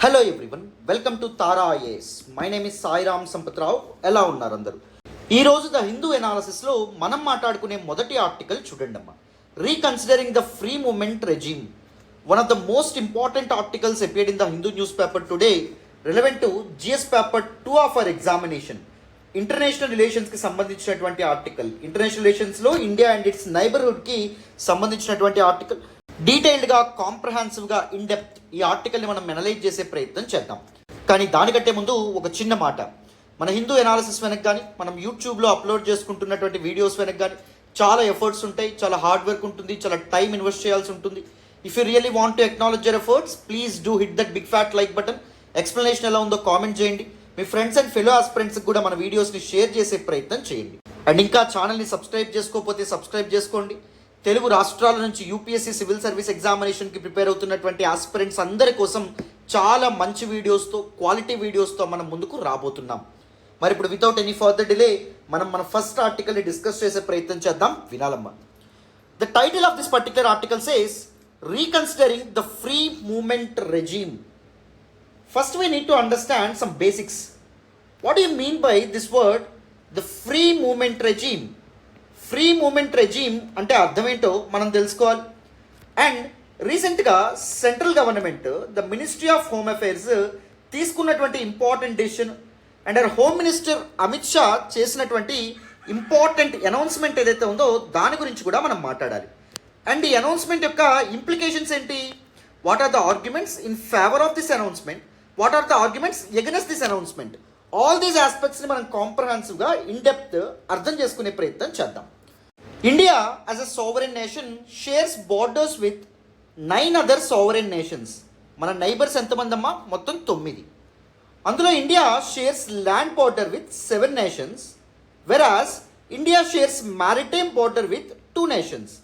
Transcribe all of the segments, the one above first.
Hello everyone, welcome to Tara IAS. My name is Sairam Sampath Rao. ఎలా ఉన్నారు అందరూ? ఈరోజు ద హిందూ ఎనాలిసిస్లో మనం మాట్లాడుకునే మొదటి ఆర్టికల్ చూడండి అమ్మా. Reconsidering the free movement regime, one of the most important articles appeared in the Hindu newspaper today, relevant to GS paper 2 of our examination. International రిలేషన్స్కి సంబంధించినటువంటి ఆర్టికల్. ఇంటర్నేషనల్ రిలేషన్స్లో ఇండియా అండ్ ఇట్స్ నైబర్హుడ్కి సంబంధించినటువంటి article. డీటెయిల్డ్గా, కాంప్రహెన్సివ్గా, in depth ఈ ఆర్టికల్ని మనం analyse చేసే ప్రయత్నం చేద్దాం. కానీ దానికంటే ముందు ఒక చిన్న మాట. మన హిందూ ఎనాలిసిస్ వెనక కానీ, మనం యూట్యూబ్లో అప్లోడ్ చేసుకుంటున్నటువంటి వీడియోస్ వెనక కానీ చాలా ఎఫర్ట్స్ ఉంటాయి, చాలా హార్డ్ వర్క్ ఉంటుంది, చాలా టైం ఇన్వెస్ట్ చేయాల్సి ఉంటుంది. If you really want to acknowledge your efforts, please do hit that big fat like button. Explanation ఎలా ఉందో కామెంట్ చేయండి. మీ ఫ్రెండ్స్ అండ్ ఫెలో ఆస్పిరెంట్స్కి కూడా మన వీడియోస్ని షేర్ చేసే ప్రయత్నం చేయండి. అండ్ ఇంకా ఛానల్ని సబ్స్క్రైబ్ చేసుకోకపోతే సబ్స్క్రైబ్ చేసుకోండి. తెలుగు రాష్ట్రాల నుంచి యూపీఎస్సీ సివిల్ సర్వీస్ ఎగ్జామినేషన్కి ప్రిపేర్ అవుతున్నటువంటి ఆస్పిరెంట్స్ అందరి కోసం చాలా మంచి వీడియోస్తో, క్వాలిటీ వీడియోస్తో మనం ముందుకు రాబోతున్నాం. మరి ఇప్పుడు వితౌట్ ఎనీ ఫర్దర్ డిలే మన ఫస్ట్ ఆర్టికల్ని డిస్కస్ చేసే ప్రయత్నం చేద్దాం. వినాలమ్మా. The title of this particular article says reconsidering the free movement regime. First we need to understand some basics. What do you mean by this word the free movement regime? Free movement regime అంటే అర్థమేంటో మనం తెలుసుకోవాలి. అండ్ రీసెంట్గా central government, the ministry of home affairs తీసుకున్నటువంటి important decision and home minister Amit Shah చేసినటువంటి important announcement ఏదైతే ఉందో దాని గురించి కూడా మనం మాట్లాడాలి. అండ్ ఈ అనౌన్స్మెంట్ యొక్క ఇంప్లికేషన్స్ ఏంటి? What are the arguments in favour of this announcement? What are the arguments against this announcement? All these ఆస్పెక్ట్స్ని మనం కాంప్రహెన్సివ్గా, ఇన్ డెప్త్ అర్థం చేసుకునే ప్రయత్నం చేద్దాం. India as a sovereign nation shares borders with 9 other sovereign nations. మన neighbours ఎంతమంది అమ్మా? మొత్తం 9. అందులో India shares land border with 7 nations, whereas India shares maritime border with 2 nations.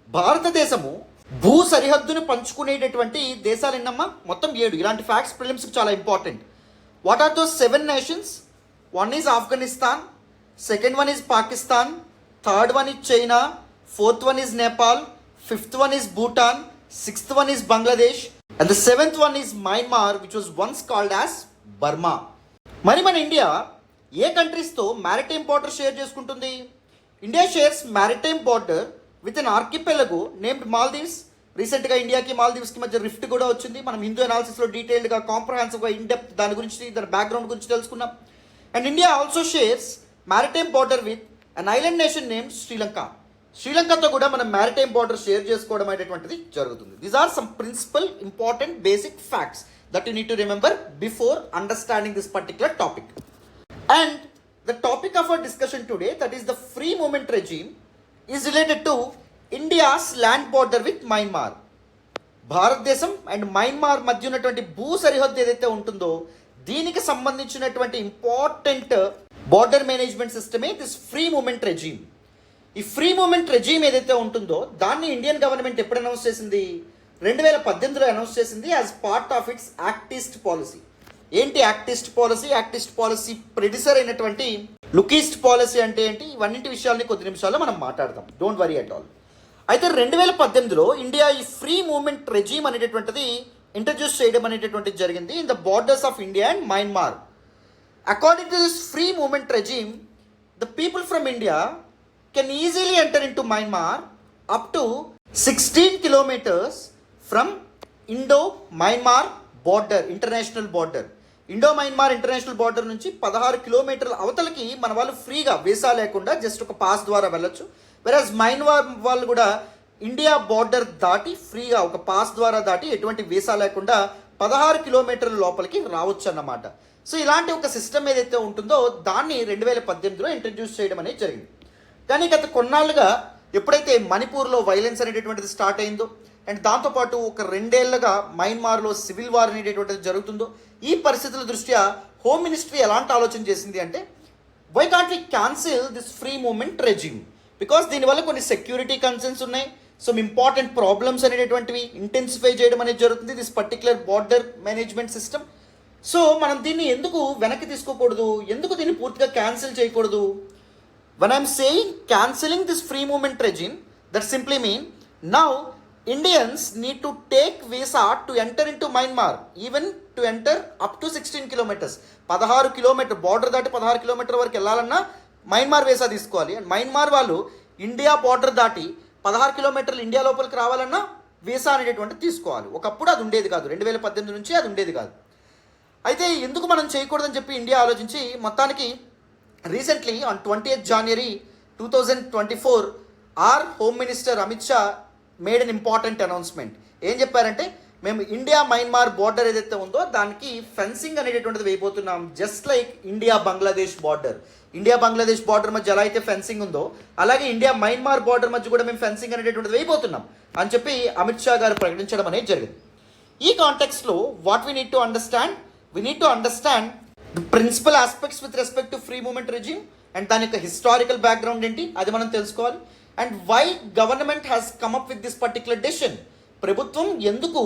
భారతదేశము భూ సరిహద్దును పంచుకునేటటువంటి దేశాలు ఎన్నమ్మా? మొత్తం 7. ఇలాంటి ఫ్యాక్ట్స్ ప్రిలిమ్స్కి చాలా important. What are those 7 nations? One is Afghanistan, second one is Pakistan, third one is China, fourth one is Nepal, fifth one is Bhutan, sixth one is Bangladesh and the seventh one is Myanmar, which was once called as Burma. మరి మన India ఏ కంట్రీస్తో maritime border share చేసుకుంటుంది? India shares maritime border with an archipelago named Maldives. రీసెంట్గా ఇండియాకి మాల్దీవ్స్కి మధ్య rift కూడా వచ్చింది. మనం హిందూ అనాలిసిస్లో డీటెయిల్డ్గా, కాంప్రహెన్సివ్గా, ఇన్ డెప్త్ దాని గురించి, దాని బ్యాక్గ్రౌండ్ గురించి తెలుసుకున్నాం. And India also shares maritime border with an island nation name Sri Lanka. శ్రీలంకతో కూడా మనం మ్యారిటైమ్ బార్డర్ షేర్ చేసుకోవడం అనేటువంటిది జరుగుతుంది. These are some principal important basic facts that you need to remember before understanding this particular topic. And the topic of our discussion today, that is the free movement regime, is related to India's land border with Myanmar. భారతదేశం and Myanmar మధ్య ఉన్నటువంటి భూ సరిహద్దు ఏదైతే ఉంటుందో దీనికి సంబంధించినటువంటి important border management సిస్టమే దిస్ ఫ్రీ మూమెంట్ రెజీమ్. ఈ ఫ్రీ మూమెంట్ రెజీమ్ ఏదైతే ఉంటుందో దాన్ని ఇండియన్ గవర్నమెంట్ ఎప్పుడు అనౌన్స్ చేసింది? 2018లో అనౌన్స్ చేసింది as part of its act east policy. ఏంటి act east policy? Act east policy predecessor అయినటువంటి లుక్ ఈస్ట్ పాలసీ అంటే ఏంటి? ఇవన్నింటి విషయాల్ని కొద్ది నిమిషాల్లో మనం మాట్లాడదాం. Don't worry at all. అయితే 2018లో ఇండియా ఈ ఫ్రీ మూమెంట్ రెజీమ్ అనేటటువంటిది ఇంట్రడ్యూస్ చేయడం అనేటటువంటిది జరిగింది in the borders of India and Myanmar. According to this free movement regime, the people from India can easily enter into Myanmar up to 16 kilometers from Indo-Myanmar border, international border. Indo-Myanmar international border నుంచి 16 కిలోమీటర్ల అవతలకి మన వాళ్ళు ఫ్రీగా, visa లేకుండా just ఒక pass ద్వారా వెళ్ళొచ్చు. వెరాజ్ మయన్మార్ వాళ్ళు కూడా ఇండియా బార్డర్ దాటి ఫ్రీగా ఒక పాస్ ద్వారా దాటి ఎటువంటి వీసా లేకుండా 16 కిలోమీటర్ల లోపలికి రావచ్చు అన్నమాట. సో ఇలాంటి ఒక సిస్టమ్ ఏదైతే ఉంటుందో దాన్ని 2018లో ఇంట్రడ్యూస్ చేయడం అనేది జరిగింది. కానీ గత కొన్నాళ్ళుగా ఎప్పుడైతే మణిపూర్లో వైలెన్స్ అనేటటువంటిది స్టార్ట్ అయిందో అండ్ దాంతోపాటు ఒక 2 ఏళ్లుగా మయన్మార్లో సివిల్ వార్ అనేటటువంటిది జరుగుతుందో, ఈ పరిస్థితుల దృష్ట్యా హోమ్ మినిస్ట్రీ ఎలాంటి ఆలోచన చేసింది అంటే, why can't we cancel this free movement regime? Because దీనివల్ల కొన్ని సెక్యూరిటీ కన్సర్న్స్ ఉన్నాయి, సో ఇంపార్టెంట్ ప్రాబ్లమ్స్ అనేటటువంటివి ఇంటెన్సిఫై చేయడం అనేది జరుగుతుంది this particular border management system. So మనం దీన్ని ఎందుకు వెనక్కి తీసుకోకూడదు? ఎందుకు దీన్ని పూర్తిగా క్యాన్సిల్ చేయకూడదు? when I'm saying cancelling this free movement regime, that simply mean now Indians need to take visa to enter into Myanmar. Even to enter up to 16 kilometres. 16 kilometre border దాటి 16 కిలోమీటర్ వరకు వెళ్ళాలన్నా Myanmar visa తీసుకోవాలి. And Myanmar వాళ్ళు India border దాటి 16 కిలోమీటర్లు India లోపలికి రావాలన్నా visa అనేటటువంటి తీసుకోవాలి. ఒకప్పుడు అది ఉండేది కాదు, 2018 నుంచి అది ఉండేది కాదు. అయితే ఎందుకు మనం చేయకూడదని చెప్పి ఇండియా ఆలోచించి మొత్తానికి recently on 20th January 2024 our home minister Amit Shah made an important announcement. ఏం చెప్పారంటే, మేము ఇండియా మయన్మార్ బార్డర్ ఏదైతే ఉందో దానికి ఫెన్సింగ్ అనేటటువంటిది వేయబోతున్నాం, just like India Bangladesh border. India Bangladesh border మధ్య ఎలా అయితే ఫెన్సింగ్ ఉందో అలాగే ఇండియా మయన్మార్ బార్డర్ మధ్య కూడా మేము ఫెన్సింగ్ అనేటటువంటిది వేయబోతున్నాం అని చెప్పి అమిత్ షా గారు ప్రకటించడం అనేది జరిగింది. ఈ కాంటెక్స్లో what we need to understand the principal aspects with respect to free movement regime and దాని యొక్క హిస్టారికల్ బ్యాక్గ్రౌండ్ ఏంటి అది మనం తెలుసుకోవాలి. And why government has come up with this particular decision. ప్రభుత్వం ఎందుకు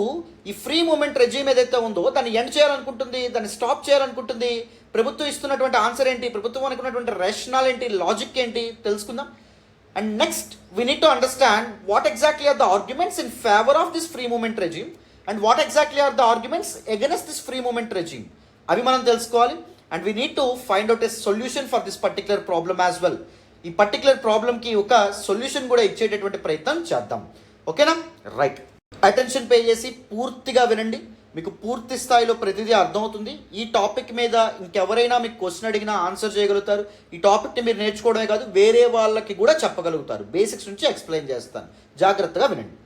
ఈ ఫ్రీ మూవ్మెంట్ రెజ్యూమ్ ఏదైతే ఉందో దాన్ని ఎండ్ చేయాలనుకుంటుంది, దాన్ని స్టాప్ చేయాలనుకుంటుంది, ప్రభుత్వం ఇస్తున్నటువంటి ఆన్సర్ ఏంటి, ప్రభుత్వం అనుకున్నటువంటి రేషనల్ ఏంటి, లాజిక్ ఏంటి తెలుసుకుందాం. And next we need to understand what exactly are the arguments in favour of this free movement regime and what exactly are the arguments against this free movement regime అవి మనం తెలుసుకోవాలి. And we need to find out a solution for this particular problem as well. ఈ particular ప్రాబ్లమ్కి ఒక solution కూడా ఇచ్చేటటువంటి ప్రయత్నం చేద్దాం. ఓకేనా? రైట్. అటెన్షన్ పే చేసి పూర్తిగా వినండి, మీకు పూర్తి స్థాయిలో ప్రతిదీ అర్థమవుతుంది. ఈ టాపిక్ మీద ఇంకెవరైనా మీకు క్వశ్చన్ అడిగినా ఆన్సర్ చేయగలుగుతారు. ఈ టాపిక్ని మీరు నేర్చుకోవడమే కాదు వేరే వాళ్ళకి కూడా చెప్పగలుగుతారు. బేసిక్స్ నుంచి ఎక్స్ప్లెయిన్ చేస్తాను, జాగ్రత్తగా వినండి.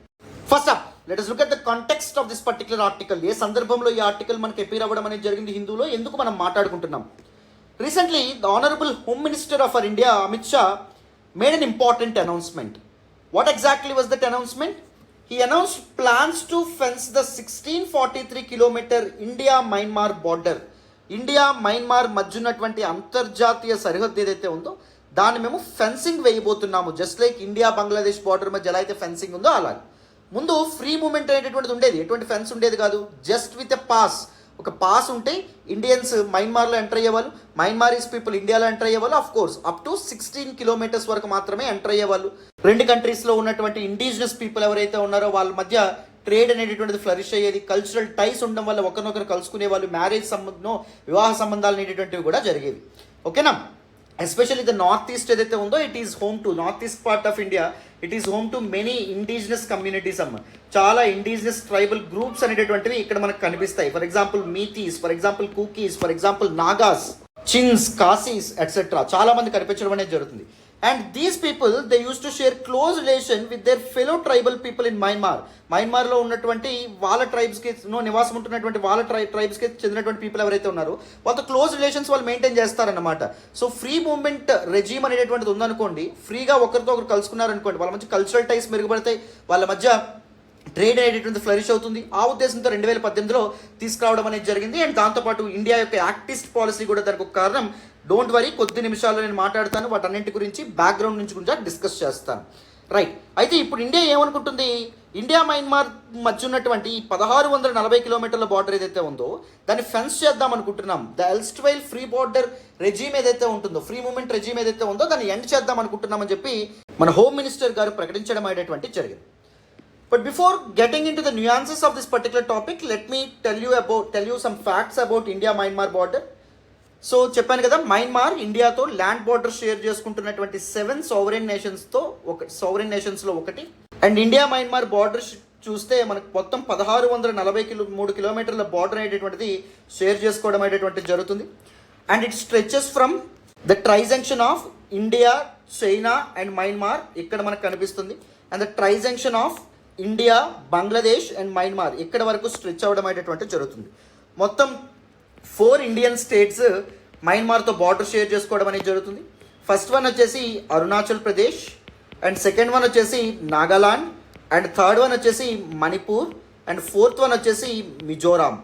First up let us look at the context of this particular article. ఏ సందర్భంలో ఈ ఆర్టికల్ మనకి అపీర్ అవ్వడం అనేది జరిగింది హిందూలో, ఎందుకు మనం మాట్లాడుకుంటున్నాం. Recently the honourable home minister of our India Amit Shah made an important announcement. What exactly was that announcement? He announced plans to fence the 1643 kilometre India Myanmar border. India Myanmar మధ్య ఉన్నటువంటి అంతర్జాతీయ సరిహద్దు ఏదైతే ఉందో దాన్ని మేము ఫెన్సింగ్ వేయబోతున్నాము, just like India Bangladesh border మధ్య ఎలా అయితే ఫెన్సింగ్ ఉందో అలాగే. ముందు ఫ్రీ మూవ్మెంట్ అనేటటువంటిది ఉండేది, ఎటువంటి ఫెన్స్ ఉండేది కాదు, జస్ట్ విత్ ఎ పాస్. ఒక పాస్ ఉంటే ఇండియన్స్ మయన్మార్లో ఎంటర్ అయ్యేవాళ్ళు, మయన్మారీస్ పీపుల్ ఇండియాలో ఎంటర్ అయ్యేవాళ్ళు. Of course up to 16 kilometres వరకు మాత్రమే ఎంటర్ అయ్యేవాళ్ళు. రెండు కంట్రీస్లో ఉన్నటువంటి ఇండిజినస్ పీపుల్ ఎవరైతే ఉన్నారో వాళ్ళ మధ్య ట్రేడ్ అనేటటువంటిది ఫ్లరిష్ అయ్యేది, కల్చరల్ టైస్ ఉండడం వల్ల ఒకరినొకరు కలుసుకునే వాళ్ళు, మ్యారేజ్ సంబంధం వివాహ సంబంధాలు అనేటటువంటివి కూడా జరిగేవి. ఓకేనా? ఎస్పెషల్లీ ద నార్త్ ఈస్ట్ ఏదైతే ఉందో it is home to north east part of India, it is home to many indigenous communities అమ్మ. చాలా ఇండిజినస్ ట్రైబల్ గ్రూప్స్ అనేటటువంటివి ఇక్కడ మనకు కనిపిస్తాయి. For example Meiteis, for example Kukis, for example Nagas, Chins, Khasis etcetera చాలా మంది కనిపించడం అనేది జరుగుతుంది. And these people they used to share close relation with their fellow tribal people in Myanmar. మయన్మార్లో ఉన్నటువంటి వాళ్ళ ట్రైబ్స్కి నివాసం ఉంటున్నటువంటి వాళ్ళ ట్రైబ్స్కి చెందినటువంటి పీపుల్ ఎవరైతే ఉన్నారో వాళ్ళతో క్లోజ్ రిలేషన్స్ వాళ్ళు మెయింటైన్ చేస్తారన్నమాట. సో ఫ్రీ మూవ్మెంట్ రెజీమ్ అనేటటువంటిది ఉందనుకోండి, ఫ్రీగా ఒకరితో ఒకరు కలుసుకున్నారనుకోండి, వాళ్ళ మధ్య కల్చరల్ టైస్ మెరుగుపడతాయి, వాళ్ళ మధ్య ట్రేడ్ అనేటటువంటి ఫ్లరిష్ అవుతుంది. ఆ ఉద్దేశంతో 2018లో తీసుకురావడం అనేది జరిగింది. అండ్ దాంతోపాటు ఇండియా యొక్క యాక్టిస్ట్ పాలసీ కూడా దానికి ఒక కారణం. డోంట్ వరీ, కొద్ది నిమిషాల్లో నేను మాట్లాడతాను, వాటన్నింటి గురించి బ్యాక్గ్రౌండ్ నుంచి గురించి డిస్కస్ చేస్తాను. రైట్. అయితే ఇప్పుడు ఇండియా ఏమనుకుంటుంది, ఇండియా మయన్మార్ మధ్య ఉన్నటువంటి 1640 కిలోమీటర్ల బార్డర్ ఏదైతే ఉందో దాన్ని ఫెన్స్ చేద్దాం అనుకుంటున్నాం. ద ఎల్స్ట్వైల్ ఫ్రీ బార్డర్ రెజీమ్ ఏదైతే ఉంటుందో, ఫ్రీ మూవ్మెంట్ రెజీమ్ ఏదైతే ఉందో దాన్ని ఎండ్ చేద్దాం అనుకుంటున్నామని చెప్పి మన హోమ్ మినిస్టర్ గారు ప్రకటించడం అనేటువంటి జరిగింది. But before getting into the nuances of this particular topic, let me tell you some facts about India-Myanmar border. So చెప్పాను కదా, మయన్మార్ ఇండియాతో ల్యాండ్ బార్డర్ షేర్ చేసుకుంటున్నటువంటి 7 సావరెన్ నేషన్స్లో ఒకటి. అండ్ ఇండియా మయన్మార్ బార్డర్ చూస్తే మనకు మొత్తం 1643 కిలోమీటర్ల బార్డర్ అనేటటువంటిది షేర్ చేసుకోవడం అనేటువంటిది జరుగుతుంది. And it stretches from the trijunction of India, China and Myanmar ఇక్కడ మనకు కనిపిస్తుంది. And the trijunction of India, Bangladesh and Myanmar ఇక్కడ వరకు స్ట్రెచ్ అవ్వడం అనేటువంటి జరుగుతుంది. మొత్తం 4 ఇండియన్ స్టేట్స్ మయన్మార్తో బార్డర్ షేర్ చేసుకోవడం అనేది జరుగుతుంది. ఫస్ట్ వన్ వచ్చేసి Arunachal Pradesh, and second one వచ్చేసి నాగాలాండ్, అండ్ థర్డ్ వన్ వచ్చేసి మణిపూర్, అండ్ ఫోర్త్ వన్ వచ్చేసి మిజోరాం.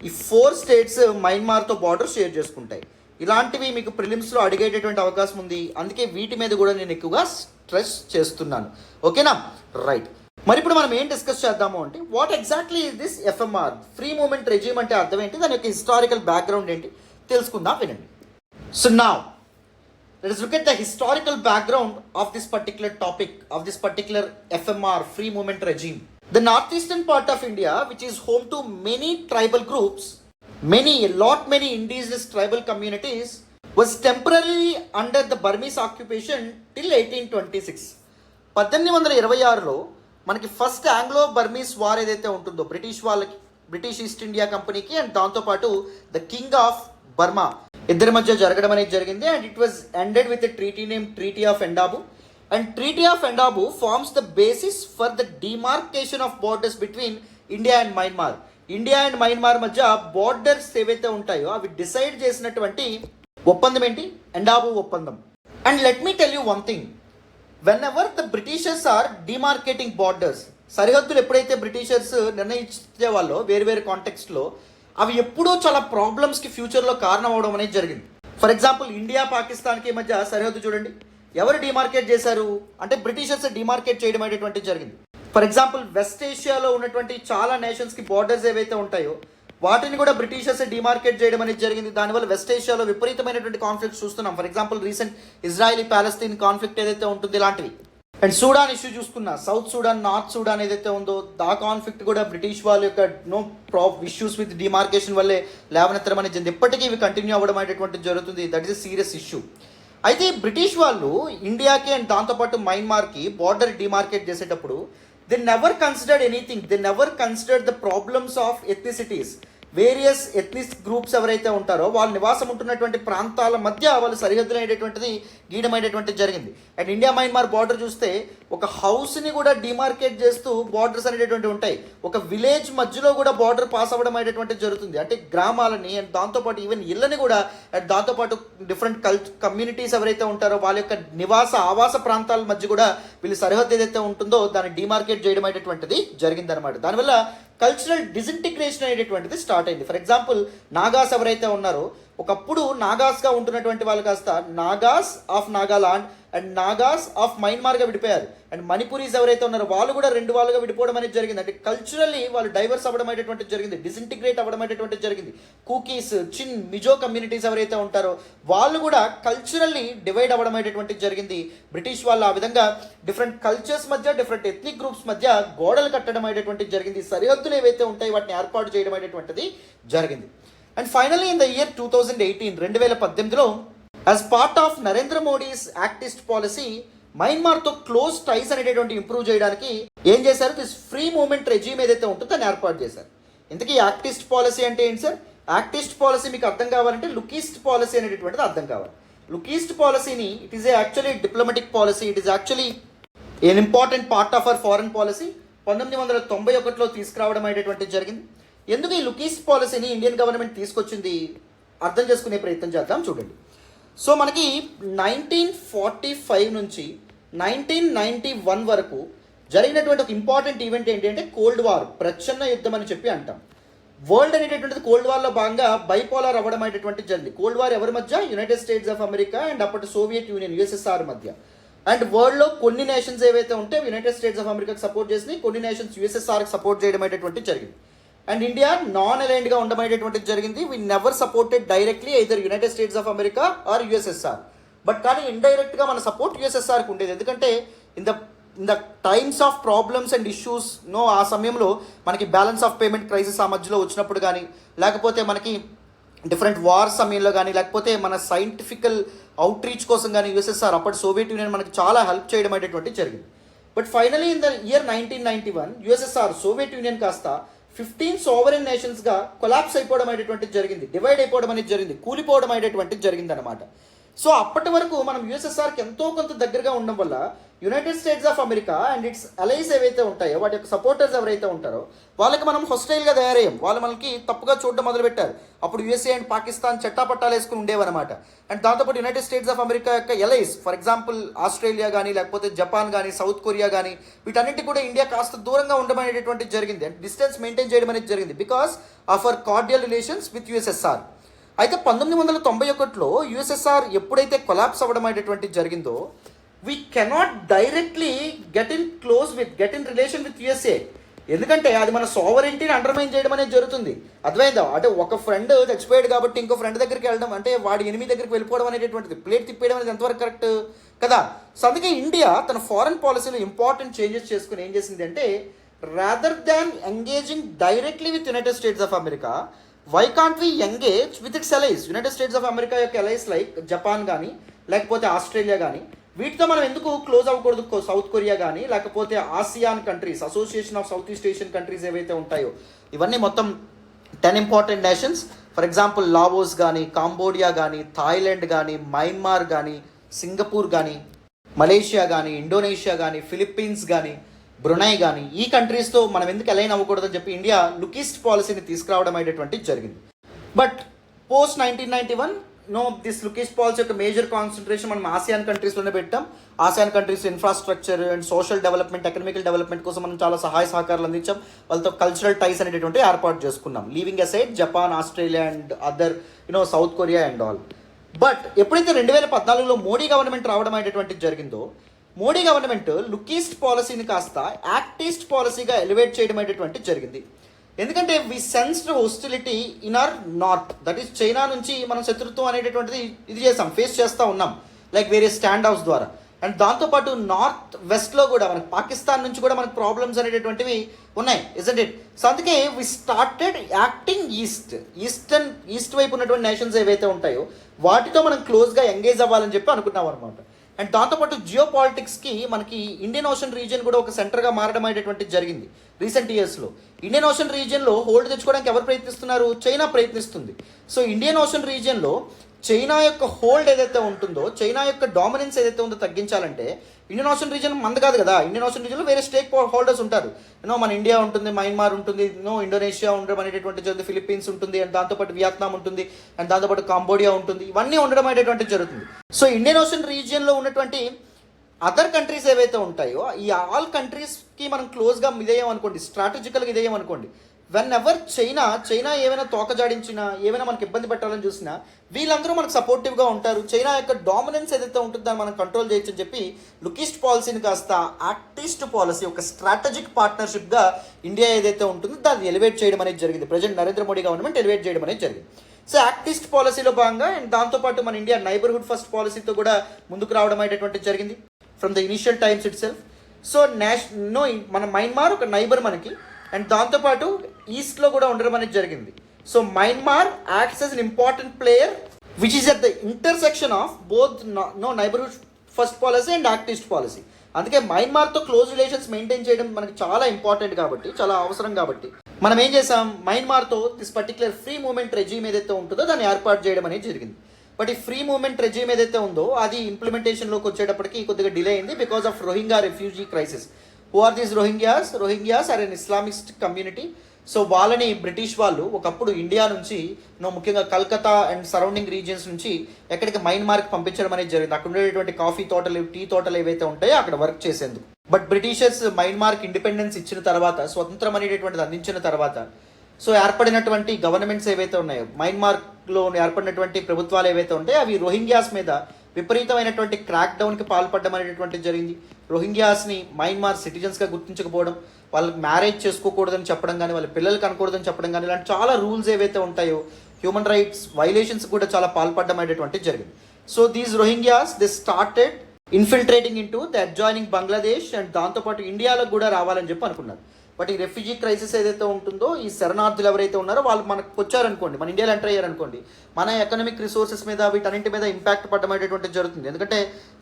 ఈ 4 స్టేట్స్ మయన్మార్తో బార్డర్ షేర్ చేసుకుంటాయి. ఇలాంటివి మీకు ప్రిలిమ్స్లో అడిగేటటువంటి అవకాశం ఉంది, అందుకే వీటి మీద కూడా నేను ఎక్కువగా స్ట్రెస్ చేస్తున్నాను. ఓకేనా? రైట్. మరి ఇప్పుడు మనం ఏం డిస్కస్ చేద్దాము అంటే, what exactly is this FMR, free movement regime అంటే అర్థం ఏంటి, దాని యొక్క హిస్టారికల్ బ్యాక్గ్రౌండ్ ఏంటి తెలుసుకుందాం, వినండి. So now let us look at the historical background of this particular topic, of this particular FMR, free movement regime. The northeastern part of India, which is home to many tribal groups, many indigenous tribal communities was temporarily under the Burmese occupation till 1826. 1826లో మనకి first Anglo Burmese war ఏదైతే ఉంటుందో British East India కంపెనీకి and దాంతోపాటు the king of Burma ఇద్దరి మధ్య జరగడం అనేది జరిగింది. And it was ended with treaty name treaty of Yandabo. And treaty of Yandabo forms the basis for the demarcation of borders between India and Myanmar. India and Myanmar మధ్య borders ఏవైతే ఉంటాయో అవి decide చేసినటువంటి ఒప్పందం ఏంటి? Yandabo ఒప్పందం. And let me tell you one thing, whenever the Britishers are demarcating borders, సరిహద్దులు ఎప్పుడైతే బ్రిటిషర్స్ నిర్ణయించే వాళ్ళో వేరు కాంటెక్స్ట్లో అవి ఎప్పుడూ చాలా ప్రాబ్లమ్స్కి ఫ్యూచర్లో కారణం అవడం అనేది జరిగింది. ఫర్ ఎగ్జాంపుల్ ఇండియా పాకిస్తాన్కి మధ్య సరిహద్దు చూడండి, ఎవరు డిమార్కేట్ చేశారు అంటే బ్రిటిషర్స్ డిమార్కేట్ చేయడం అనేటువంటి జరిగింది. ఫర్ ఎగ్జాంపుల్ వెస్ట్ ఏషియాలో ఉన్నటువంటి చాలా నేషన్స్కి బార్డర్స్ ఏవైతే ఉంటాయో వాటిని కూడా బ్రిటిషర్స్ డిమార్కేట్ చేయడం అనేది జరిగింది. దానివల్ల వెస్ట్ ఏషియాలో విపరీతమైనటువంటి కాన్ఫ్లిక్ట్స్ చూస్తున్నాం. For example recent Israeli Palestine conflict ఏదైతే ఉంటుంది ఇలాంటివి. అండ్ సూడాన్ ఇష్యూ చూసుకున్నా, సౌత్ సూడాన్ నార్త్ సూడాన్ ఏదైతే ఉందో దా కాన్ఫ్లిక్ట్ కూడా బ్రిటిష్ వాళ్ళ యొక్క ఇష్యూస్ విత్ డిమార్కేషన్ వల్లే లేవనెత్తడం అనేది జరిగింది. ఎప్పటికీ ఇవి కంటిన్యూ అవ్వడం అనేటువంటిది జరుగుతుంది. That is a serious issue. అయితే బ్రిటిష్ వాళ్ళు ఇండియాకి అండ్ దాంతోపాటు మయన్మార్కి బార్డర్ డిమార్కేట్ చేసేటప్పుడు they never considered anything. They never considered the problems of ethnicities. Various ethnic groups ఎవరైతే ఉంటారో వాళ్ళు నివాసం ఉంటున్నటువంటి ప్రాంతాల మధ్య వాళ్ళు సరిహద్దులు అనేటటువంటిది గీయడం అనేటువంటిది జరిగింది. అండ్ ఇండియా మయన్మార్ బార్డర్ చూస్తే ఒక హౌస్ని కూడా డిమార్కేట్ చేస్తూ బార్డర్స్ అనేటటువంటి ఉంటాయి. ఒక విలేజ్ మధ్యలో కూడా బార్డర్ పాస్ అవ్వడం అనేటువంటిది జరుగుతుంది. అంటే గ్రామాలని అండ్ దాంతోపాటు ఈవెన్ ఇళ్ళని కూడా అండ్ దాంతోపాటు డిఫరెంట్ కమ్యూనిటీస్ ఎవరైతే ఉంటారో వాళ్ళ యొక్క ఆవాస ప్రాంతాల మధ్య కూడా వీళ్ళు సరిహద్దు ఏదైతే ఉంటుందో దాన్ని డిమార్కేట్ చేయడం అనేటువంటిది జరిగిందనమాట. దానివల్ల కల్చరల్ డిసింటిగ్రేషన్ అనేటటువంటిది స్టార్ట్ అయింది. ఫర్ ఎగ్జాంపుల్ నాగాస్ ఎవరైతే ఉన్నారో ఒకప్పుడు నాగాస్గా ఉంటున్నటువంటి వాళ్ళు కాస్త Nagas of Nagaland and Nagas of మయన్మార్గా విడిపోయారు. అండ్ మణిపురీస్ ఎవరైతే ఉన్నారో వాళ్ళు కూడా రెండు వాళ్ళుగా విడిపోవడం అనేది జరిగింది. అంటే కల్చరల్లీ వాళ్ళు డైవర్స్ అవ్వడం అనేటువంటిది జరిగింది, డిసింటిగ్రేట్ అవ్వడం అనేటువంటిది జరిగింది. కూకీస్, చిన్, మిజో కమ్యూనిటీస్ ఎవరైతే ఉంటారో వాళ్ళు కూడా కల్చరల్లీ డివైడ్ అవ్వడం అనేటువంటిది జరిగింది. బ్రిటిష్ వాళ్ళు ఆ విధంగా డిఫరెంట్ కల్చర్స్ మధ్య డిఫరెంట్ ఎథ్నిక్ గ్రూప్స్ మధ్య గోడలు కట్టడం అనేటువంటిది జరిగింది. సరిహద్దులు ఏవైతే ఉంటాయి వాటిని ఏర్పాటు చేయడం అనేటువంటిది జరిగింది. And finally in the year 2018లో as part of Narendra Modi's act east policy మయన్మార్తో క్లోజ్ టైస్ అనేటటువంటి ఇంప్రూవ్ చేయడానికి ఏం చేశారు? దిస్ ఫ్రీ మూవ్మెంట్ రెజీమ్ ఏదైతే ఉంటుందో దాన్ని ఏర్పాటు చేశారు. ఇంతకీ యాక్టిస్ట్ పాలసీ అంటే ఏంటి సార్? యాక్టిస్ట్ పాలసీ మీకు అర్థం కావాలంటే లుకీస్ట్ పాలసీ అనేటటువంటిది అర్థం కావాలి. లుకీస్ట్ పాలసీని it is actually diplomatic policy. It is actually an important part of our foreign policy. 1991లో తీసుకురావడం అనేటటువంటిది జరిగింది. ఎందుకు ఈ లుకీస్ట్ పాలసీని ఇండియన్ గవర్నమెంట్ తీసుకొచ్చింది అర్థం చేసుకునే ప్రయత్నం చేద్దాం. చూడండి, సో మనకి 1945 నుంచి 1991 వరకు జరిగినటువంటి ఒక ఇంపార్టెంట్ ఈవెంట్ ఏంటి అంటే కోల్డ్ వార్, ప్రచ్ఛన్న యుద్ధం అని చెప్పి అంటాం. వరల్డ్ అనేటటువంటిది కోల్డ్ వార్లో భాగంగా బైపోలార్ అవ్వడం అనేటువంటిది జరిగింది. కోల్డ్ వార్ ఎవరి మధ్య? United States of America and అప్పటి సోవియట్ యూనియన్ యుఎస్ఎస్ఆర్ మధ్య. అండ్ వరల్డ్లో కొన్ని నేషన్స్ ఏవైతే ఉంటే యునైటెడ్ స్టేట్స్ ఆఫ్ అమెరికాకి సపోర్ట్ చేసినాయి, కొన్ని నేషన్స్ యుఎస్ఎస్ఆర్కి సపోర్ట్ చేయడం అనేటువంటిది జరిగింది. అండ్ ఇండియా నాన్ అలైన్డ్గా ఉండమనేటువంటిది జరిగింది. We never supported directly either United States of America or USSR. But కానీ ఇండైరెక్ట్గా మన సపోర్ట్ యుఎస్ఎస్ఆర్కి ఉండేది. ఎందుకంటే in the times of problems and issues ఆ సమయంలో మనకి బ్యాలెన్స్ ఆఫ్ పేమెంట్ క్రైసిస్ ఆ మధ్యలో వచ్చినప్పుడు కానీ, లేకపోతే మనకి డిఫరెంట్ వార్ సమయంలో కానీ, లేకపోతే మన సైంటిఫికల్ అవుట్ రీచ్ కోసం కానీ యుఎస్ఎస్ఆర్ అప్పటి సోవియట్ యూనియన్ మనకి చాలా హెల్ప్ చేయడం అనేటువంటిది జరిగింది. But finally in the year 1991 USSR Soviet union కాస్త 15 సోవరెన్ నేషన్స్గా కొలాప్స్ అయిపోవడం అనేటువంటిది జరిగింది, డివైడ్ అయిపోవడం అనేది జరిగింది, కూలిపోవడం అనేటువంటిది జరిగింది అనమాట. సో అప్పటి వరకు మనం యుఎస్ఎస్ఆర్కి ఎంతో కొంత దగ్గరగా ఉండడం వల్ల United States of America and its allies ఏవైతే ఉంటాయో వాటి యొక్క సపోర్టర్స్ ఎవరైతే ఉంటారో వాళ్ళకి మనం హొస్టైల్గా తయారయ్యాం. వాళ్ళు మనకి తప్పుగా చూడడం మొదలుపెట్టారు. అప్పుడు యుఎస్ఏ అండ్ పాకిస్తాన్ చట్టాపట్టాలు వేసుకుని ఉండేవన్నమాట. అండ్ దాంతోపాటు యునైటెడ్ స్టేట్స్ ఆఫ్ అమెరికా యొక్క ఎలైస్, ఫర్ ఎగ్జాంపుల్ ఆస్ట్రేలియా కానీ, లేకపోతే జపాన్ కానీ, సౌత్ కొరియా కానీ, వీటన్నిటి కూడా ఇండియా కాస్త దూరంగా ఉండడం అనేటువంటిది జరిగింది. అండ్ డిస్టెన్స్ మెయింటైన్ చేయడం అనేది జరిగింది because of our cordial relations with USSR. అయితే 1991లో యుఎస్ఎస్ఆర్ ఎప్పుడైతే కొలాప్స్ అవ్వడం అనేటువంటిది జరిగిందో we cannot directly get in relation with USA. ఎందుకంటే అది మన సోవరెంటీని అండర్మైన్ చేయడం అనేది జరుగుతుంది. అర్థమైందా? అంటే ఒక ఫ్రెండ్ చచ్చిపోయాడు కాబట్టి ఇంకో ఫ్రెండ్ దగ్గరికి వెళ్ళడం, అంటే వాడి ఎనిమి దగ్గరికి వెళ్ళిపోవడం అనేటువంటిది, ప్లేట్ తిప్పేయడం అనేది ఎంతవరకు కరెక్ట్ కదా? సో అందుకే ఇండియా తన ఫారెన్ పాలసీలో ఇంపార్టెంట్ చేంజెస్ చేసుకుని ఏం చేసింది అంటే rather than engaging directly with United States of America why can't we engage with its allies? United States of America యొక్క ఎలైస్ లైక్ జపాన్ కానీ లేకపోతే ఆస్ట్రేలియా కానీ, వీటితో మనం ఎందుకు క్లోజ్ అవ్వకూడదు? సౌత్ కొరియా కానీ లేకపోతే ASEAN countries, association of south east Asian countries ఏవైతే ఉంటాయో, ఇవన్నీ మొత్తం 10 important nations. For example Laos కానీ, కాంబోడియా కానీ, థాయిలాండ్ కానీ, మయన్మార్ కానీ, సింగపూర్ కానీ, మలేషియా కానీ, ఇండోనేషియా కానీ, ఫిలిప్పీన్స్ కానీ, బ్రునై కానీ, ఈ కంట్రీస్తో మనం ఎందుకు అలైన్ అవ్వకూడదని చెప్పి ఇండియా లుక్ ఈస్ట్ పాలసీని తీసుకురావడం అనేటువంటిది జరిగింది. But post 1991 this look east policy యొక్క మేజర్ కాన్సన్ట్రేషన్ మనం ఆసియాన్ కంట్రీస్లోనే పెట్టాం. ASEAN countries infrastructure and social development, economical development కోసం మనం చాలా సహాయ సహకారాలు అందించాం. వాళ్ళతో కల్చరల్ టైస్ అనేటువంటి ఏర్పాటు చేసుకున్నాం, leaving aside Japan, Australia and other South Korea and all. But ఎప్పుడైతే 2014లో మోడీ గవర్నమెంట్ రావడం అనేటువంటిది జరిగిందో, మోడీ గవర్నమెంట్ లుక్ ఈస్ట్ పాలసీని కాస్త యాక్ట్ ఈస్ట్ పాలసీగా ఎలివేట్ చేయడం అనేటువంటి జరిగింది. ఎందుకంటే we sensed hostility in our north, that is China నుంచి మనం శత్రుత్వం అనేటటువంటిది ఇది చేస్తాం, ఫేస్ చేస్తూ ఉన్నాం లైక్ వేరే స్టాండ్ హౌస్ ద్వారా. అండ్ దాంతోపాటు నార్త్ వెస్ట్లో కూడా మనకి పాకిస్తాన్ నుంచి కూడా మనకు ప్రాబ్లమ్స్ అనేటటువంటివి ఉన్నాయి, ఇజంట్ ఇట్? సో అందుకే వి స్టార్టెడ్ యాక్టింగ్ ఈస్ట్ వైపు ఉన్నటువంటి నేషన్స్ ఏవైతే ఉంటాయో వాటితో మనం క్లోజ్గా ఎంగేజ్ అవ్వాలని చెప్పి అనుకున్నాం అనమాట. అండ్ దాంతోపాటు జియో పాలిటిక్స్కి మనకి ఇండియన్ ఓషన్ రీజియన్ కూడా ఒక సెంటర్గా మారడం అనేటువంటిది జరిగింది రీసెంట్ ఇయర్స్లో. ఇండియన్ ఓషన్ రీజియన్లో హోల్డ్ తెచ్చుకోవడానికి ఎవరు ప్రయత్నిస్తున్నారు? చైనా ప్రయత్నిస్తుంది. సో ఇండియన్ ఓషన్ రీజియన్లో చైనా యొక్క హోల్డ్ ఏదైతే ఉంటుందో, చైనా యొక్క డామినెన్స్ ఏదైతే ఉందో తగ్గించాలంటే ఇండియన్ ఓషన్ రీజియన్ మంది కాదు కదా. ఇండియన్ ఓషన్ రీజియన్లో వేరే స్టేక్ హోల్డర్స్ ఉంటారు. మన ఇండియా ఉంటుంది, మయన్మార్ ఉంటుంది, ఇండోనేషియా ఉండడం అనేటటువంటి జరుగుతుంది, ఫిలిప్పీన్స్ ఉంటుంది, అండ్ దాంతోపాటు వియత్నాం ఉంటుంది, అండ్ దాంతోపాటు కాంబోడియా ఉంటుంది. ఇవన్నీ ఉండడం అనేటువంటిది జరుగుతుంది. సో ఇండియన్ ఓషన్ రీజియన్లో ఉన్నటువంటి అదర్ కంట్రీస్ ఏవైతే ఉంటాయో ఈ ఆల్ కంట్రీస్కి మనం క్లోజ్గా ఇదేయమనుకోండి, స్ట్రాటజికల్గా ఇదేయమనుకోండి, వెన్ ఎవర్ చైనా ఏమైనా తోకజాడించినా, ఏమైనా మనకి ఇబ్బంది పెట్టాలని చూసినా వీళ్ళందరూ మనకు సపోర్టివ్గా ఉంటారు. చైనా యొక్క డామినెన్స్ ఏదైతే ఉంటుందో దాన్ని మనం కంట్రోల్ చేయొచ్చు అని చెప్పి లుక్ ఈస్ట్ పాలసీని కాస్త యాక్ట్ ఈస్ట్ పాలసీ, ఒక స్ట్రాటజిక్ పార్ట్నర్షిప్గా ఇండియా ఏదైతే ఉంటుందో దాన్ని ఎలివేట్ చేయడం అనేది జరిగింది. Present Narendra Modi government elevate చేయడం అనేది జరిగింది. సో యాక్ట్ ఈస్ట్ పాలసీలో భాగంగా అండ్ దాంతోపాటు మన ఇండియా నైబర్హుడ్ ఫస్ట్ పాలసీతో కూడా ముందుకు రావడం అనేటువంటిది జరిగింది from the initial times it self. So మన మయన్మార్ ఒక నైబర్ మనకి, అండ్ దాంతోపాటు ఈస్ట్లో కూడా ఉండడం అనేది జరిగింది. So Myanmar acts as an important player which is at the intersection of both neighbourhood first policy and act east policy. అందుకే మయన్మార్తో క్లోజ్ రిలేషన్స్ మెయింటైన్ చేయడం మనకి చాలా ఇంపార్టెంట్ కాబట్టి, చాలా అవసరం కాబట్టి మనం ఏం చేసాం, మయన్మార్తో this particular free movement regime ఏదైతే ఉంటుందో దాన్ని ఏర్పాటు చేయడం అనేది జరిగింది. బట్ ఈ ఫ్రీ మూవ్మెంట్ రెజీమ్ ఏదైతే ఉందో అది ఇంప్లిమెంటేషన్లోకి వచ్చేటప్పటికి కొద్దిగా డిలే అయింది because of Rohingya refugee crisis. Who are these Rohingyas are an Islamist community. So వాళ్ళని బ్రిటిష్ వాళ్ళు ఒకప్పుడు ఇండియా నుంచి ముఖ్యంగా కల్కత్తా అండ్ సరౌండింగ్ రీజియన్స్ నుంచి ఎక్కడికి మయన్మార్కి పంపించడం అనేది జరిగింది. అక్కడ ఉండేటువంటి కాఫీ తోటలు, టీ తోటలు ఏవైతే ఉంటాయో అక్కడ వర్క్ చేసేందుకు. బట్ బ్రిటిషర్స్ మయన్మార్కి ఇండిపెండెన్స్ ఇచ్చిన తర్వాత, స్వతంత్రం అనేటటువంటిది అందించిన తర్వాత, సో ఏర్పడినటువంటి గవర్నమెంట్స్ ఏవైతే ఉన్నాయో, మయన్మార్లో ఏర్పడినటువంటి ప్రభుత్వాలు ఏవైతే ఉంటాయో అవి రోహింగ్యాస్ మీద విపరీతమైనటువంటి క్రాక్ డౌన్కి పాల్పడడం అనేటువంటిది జరిగింది. రోహింగ్యాస్ని మయన్మార్ సిటిజన్స్గా గుర్తించకపోవడం, వాళ్ళకి మ్యారేజ్ చేసుకోకూడదని చెప్పడం కానీ, వాళ్ళ పిల్లలకి అనకూడదని చెప్పడం కానీ, ఇలాంటి చాలా రూల్స్ ఏవైతే ఉంటాయో హ్యూమన్ రైట్స్ వైలేషన్స్ కూడా చాలా పాల్పడడం అనేటువంటిది జరిగింది. So these Rohingyas they started infiltrating in to the adjoining Bangladesh and దాంతోపాటు ఇండియాలో కూడా రావాలని చెప్పి అనుకున్నారు. బట్ ఈ రెఫ్యూజీ క్రైసిస్ ఏదైతే ఉంటుందో, ఈ శరణార్థులు ఎవరైతే ఉన్నారో వాళ్ళు మనకు వచ్చారనుకోండి, మన ఇండియాలో ఎంటర్ అయ్యారనుకోండి, మన ఎకనామిక్ రిసోర్సెస్ మీద వీటన్నింటి మీద ఇంపాక్ట్ పడడం అనేటువంటిది జరుగుతుంది. ఎందుకంటే